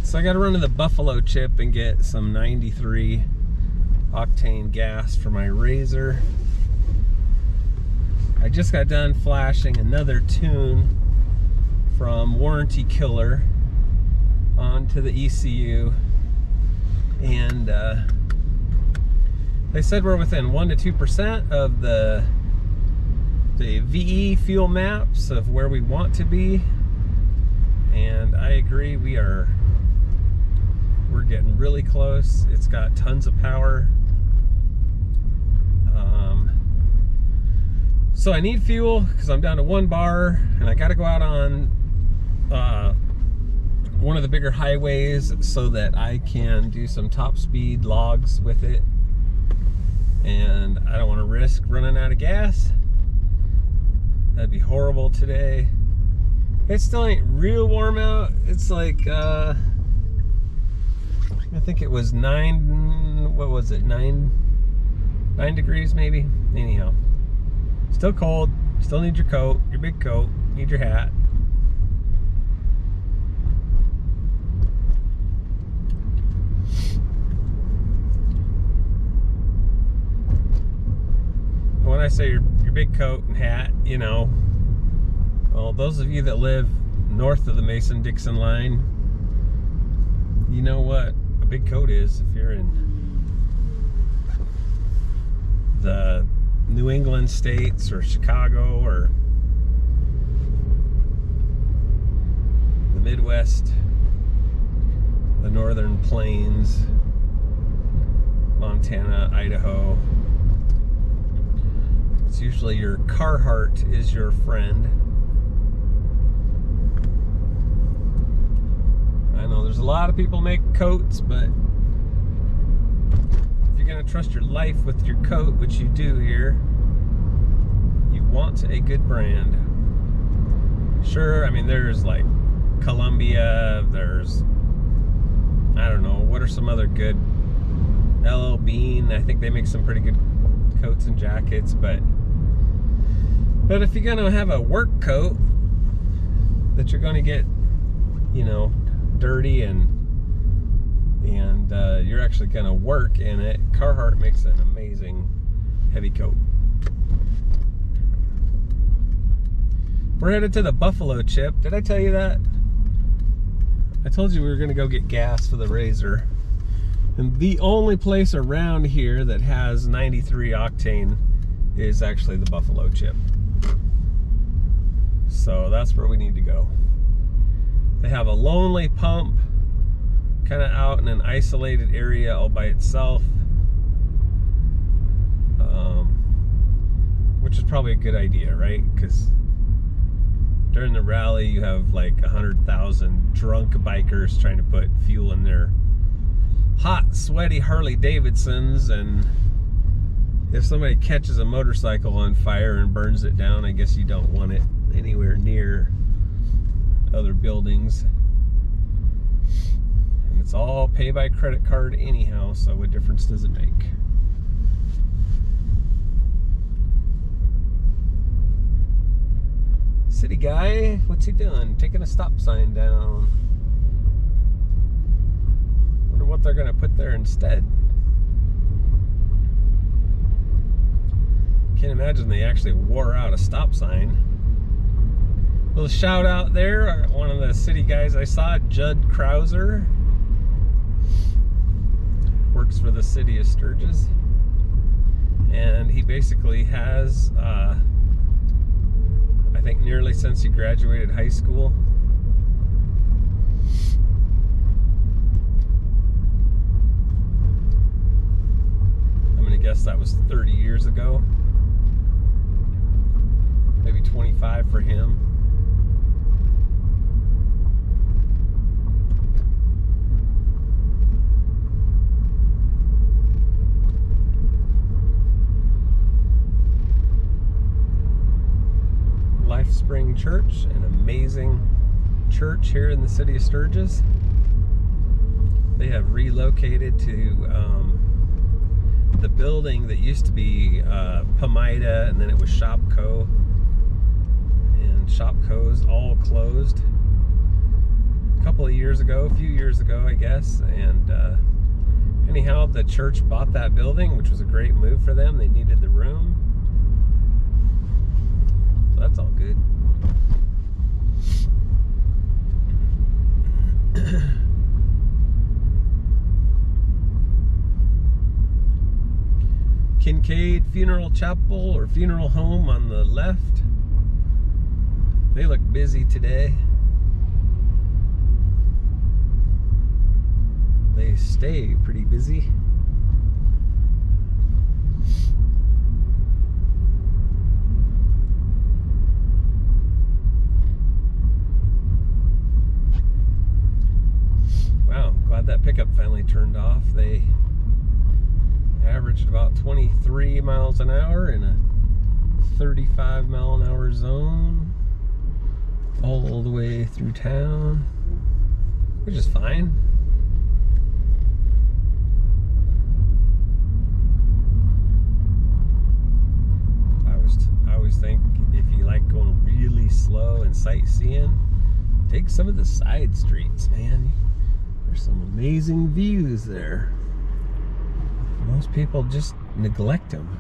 So I got to run to the Buffalo Chip and get some 93 octane gas for my Razor. I just got done flashing another tune from Warranty Killer onto the ECU, and they said we're within 1 to 2% of the VE fuel maps of where we want to be, and I agree. We're getting really close. It's got tons of power. So I need fuel because I'm down to 1 bar, and I got to go out on one of the bigger highways so that I can do some top speed logs with it, and I don't want to risk running out of gas. That'd be horrible today. It still ain't real warm out. It's like I think it was 9 degrees maybe. Anyhow, still cold. Still need your coat, your big coat, need your hat. When I say your big coat and hat, you know, well, those of you that live north of the Mason-Dixon line, you know what a big coat is. If you're in the New England states or Chicago or the Midwest, the Northern Plains, Montana, Idaho, it's usually your Carhartt is your friend. I know there's a lot of people make coats, but if you're gonna trust your life with your coat, which you do here, you want a good brand. Sure, I mean, there's like Columbia, there's, I don't know, what are some other good, LL Bean, I think they make some pretty good coats and jackets, but if you're gonna have a work coat that you're gonna get, you know, dirty and you're actually gonna work in it, Carhartt makes an amazing heavy coat. We're headed to the Buffalo Chip. Did I tell you that? I told you we were gonna go get gas for the Razor. And the only place around here that has 93 octane is actually the Buffalo Chip. So that's where we need to go. They have a lonely pump kind of out in an isolated area all by itself, which is probably a good idea, right? Because during the rally you have like 100,000 drunk bikers trying to put fuel in their hot, sweaty Harley Davidsons, and if somebody catches a motorcycle on fire and burns it down, I guess you don't want it anywhere near other buildings. And it's all pay by credit card anyhow, so what difference does it make? City guy, what's he doing? Taking a stop sign down. Wonder what they're gonna put there instead. Can't imagine they actually wore out a stop sign. Little shout out there, one of the city guys I saw, Judd Krauser, works for the city of Sturgis, and he basically has I think nearly since he graduated high school, I'm gonna guess that was 30 years ago, maybe 25 for him. Spring Church, an amazing church here in the city of Sturgis. They have relocated to the building that used to be Pamida, and then it was Shopco, and Shopco's all closed. A couple of years ago, a few years ago, I guess. And anyhow, the church bought that building, which was a great move for them. They needed the room. So that's all good. Kincaid Funeral Chapel or Funeral Home on the left. They look busy today. They stay pretty busy. Wow, glad that pickup finally turned off. They averaged about 23 miles an hour in a 35 mile an hour zone all the way through town, which is fine. I always think if you like going really slow and sightseeing, take some of the side streets, man. There's some amazing views there. Most people just neglect them.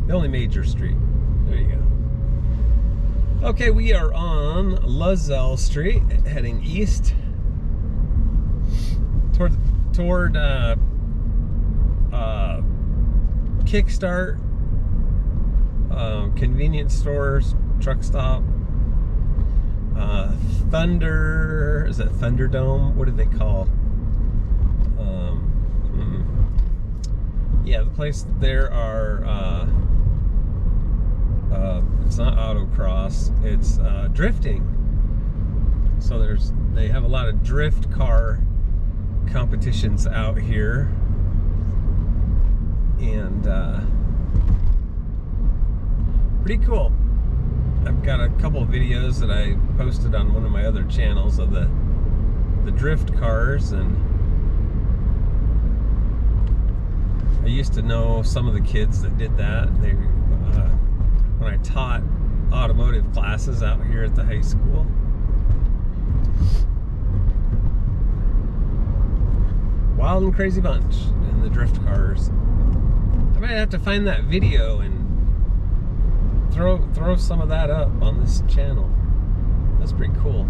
The only major street. There you go. Okay, we are on Lozelle Street, heading east toward Kickstart, convenience stores, truck stop, Thunder, is it Thunderdome? What do they call? Yeah, the place there are, it's not autocross, it's drifting. So they have a lot of drift car competitions out here. And pretty cool. I've got a couple of videos that I posted on one of my other channels of the drift cars, and I used to know some of the kids that did that. They when I taught automotive classes out here at the high school. Wild and crazy bunch in the drift cars. I might have to find that video and throw some of that up on this channel. That's pretty cool.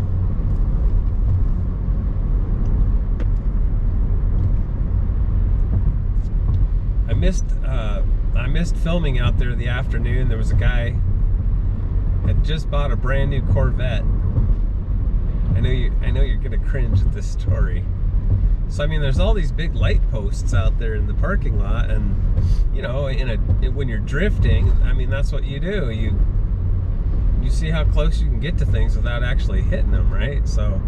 I missed filming out there the afternoon. There was a guy had just bought a brand new Corvette. I know you're gonna cringe at this story. So I mean, there's all these big light posts out there in the parking lot, and you know, when you're drifting, I mean, that's what you do. You see how close you can get to things without actually hitting them, right? So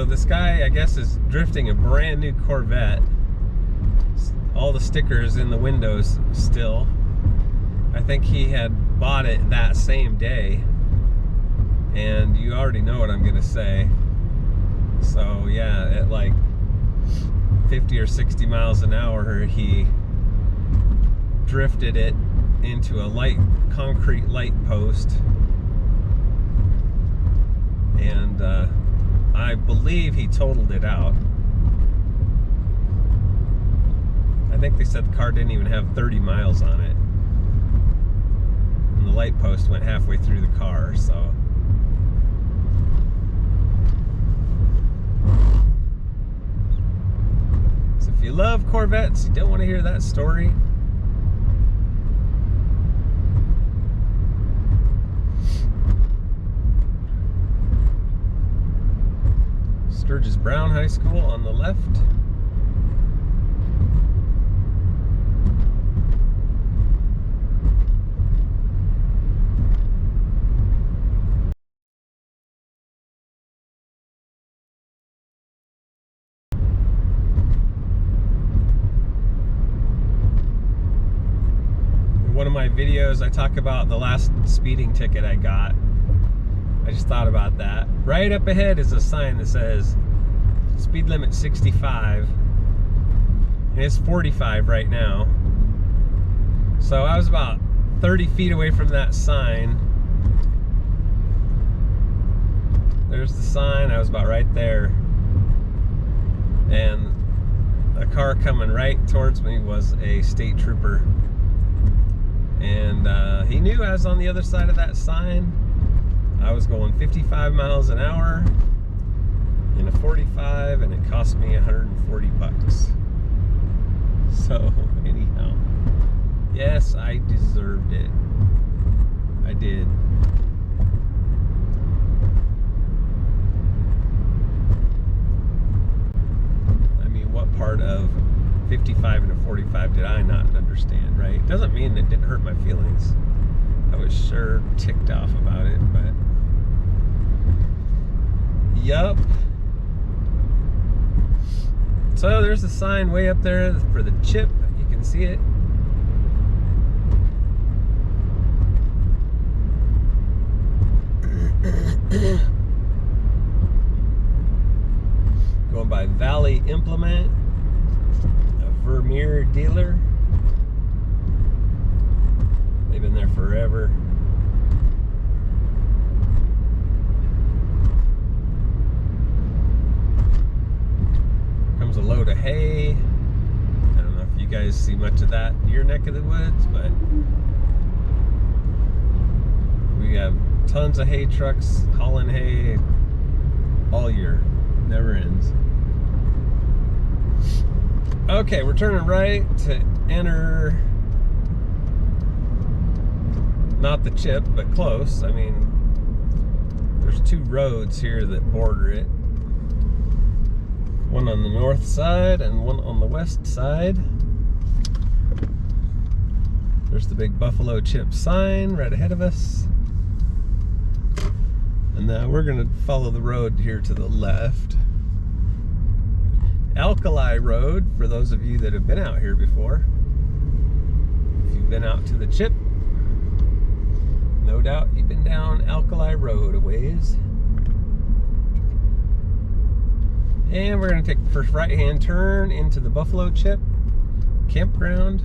this guy, I guess, is drifting a brand new Corvette. All the stickers in the windows still. I think he had bought it that same day, and you already know what I'm gonna say. So yeah, at like 50 or 60 miles an hour, he drifted it into a concrete light post, and I believe he totaled it out. I think they said the car didn't even have 30 miles on it, and the light post went halfway through the car. So if you love Corvettes, you don't want to hear that story, Sturgis Brown High School on the left. One of my videos, I talk about the last speeding ticket I got. I just thought about that. Right up ahead is a sign that says speed limit 65. And it's 45 right now. So I was about 30 feet away from that sign. There's the sign. I was about right there. And a car coming right towards me was a state trooper. And he knew I was on the other side of that sign. I was going 55 miles an hour in a 45, and it cost me 140 bucks. So anyhow, yes, I deserved it. I did. I mean, what part of 55 and a 45 did I not understand, right? Doesn't mean it didn't hurt my feelings. I was sure ticked off about it, but yup. So there's a sign way up there for the chip. You can see it. Going by Valley Implement, a Vermeer dealer. They've been there forever. Comes a load of hay. I don't know if you guys see much of that in your neck of the woods, but we have tons of hay trucks hauling hay all year. Never ends. Okay, we're turning right to enter, not the chip, but close. I mean, there's two roads here that border it. One on the north side and one on the west side. There's the big Buffalo Chip sign right ahead of us. And now we're going to follow the road here to the left. Alkali Road, for those of you that have been out here before. If you've been out to the chip, no doubt you've been down Alkali Road a ways. And we're going to take the first right-hand turn into the Buffalo Chip Campground.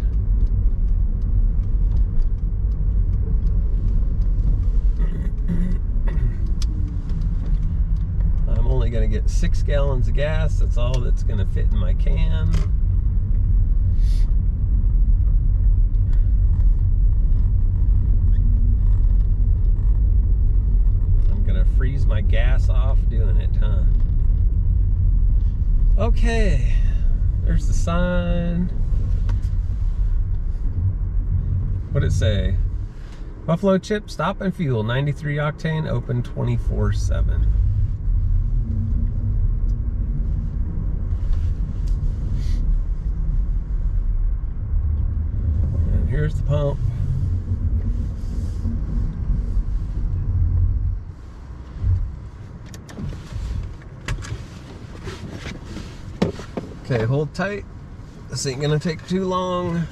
I'm only going to get 6 gallons of gas. That's all that's going to fit in my can. I'm going to freeze my gas off doing it, huh? Okay, there's the sign. What'd it say? Buffalo Chip Stop and Fuel, 93 octane, open 24/7. And here's the pump. Okay, hold tight. This ain't gonna take too long.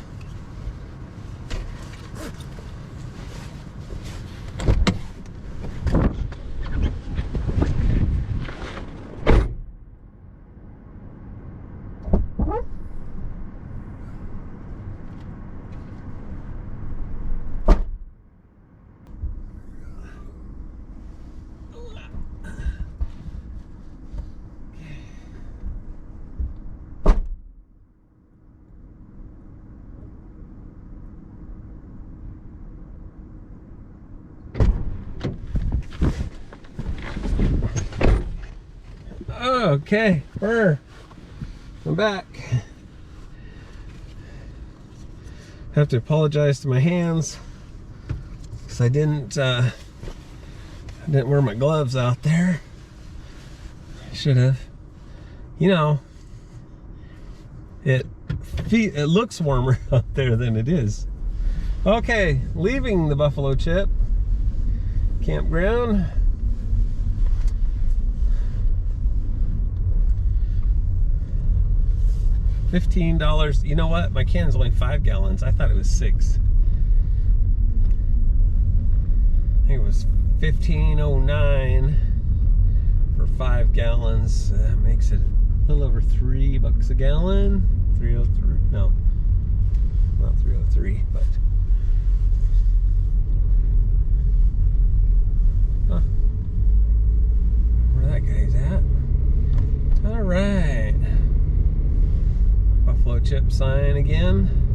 Okay, I'm back. Have to apologize to my hands because I didn't wear my gloves out there. Should have. You know, it looks warmer out there than it is. Okay, leaving the Buffalo Chip Campground. $15. You know what? My can's only 5 gallons. I thought it was 6. I think it was $15.09 for 5 gallons. That makes it a little over $3 a gallon. 303. No, not 303, but huh. Where that guy's at. All right. Buffalo Chip sign again.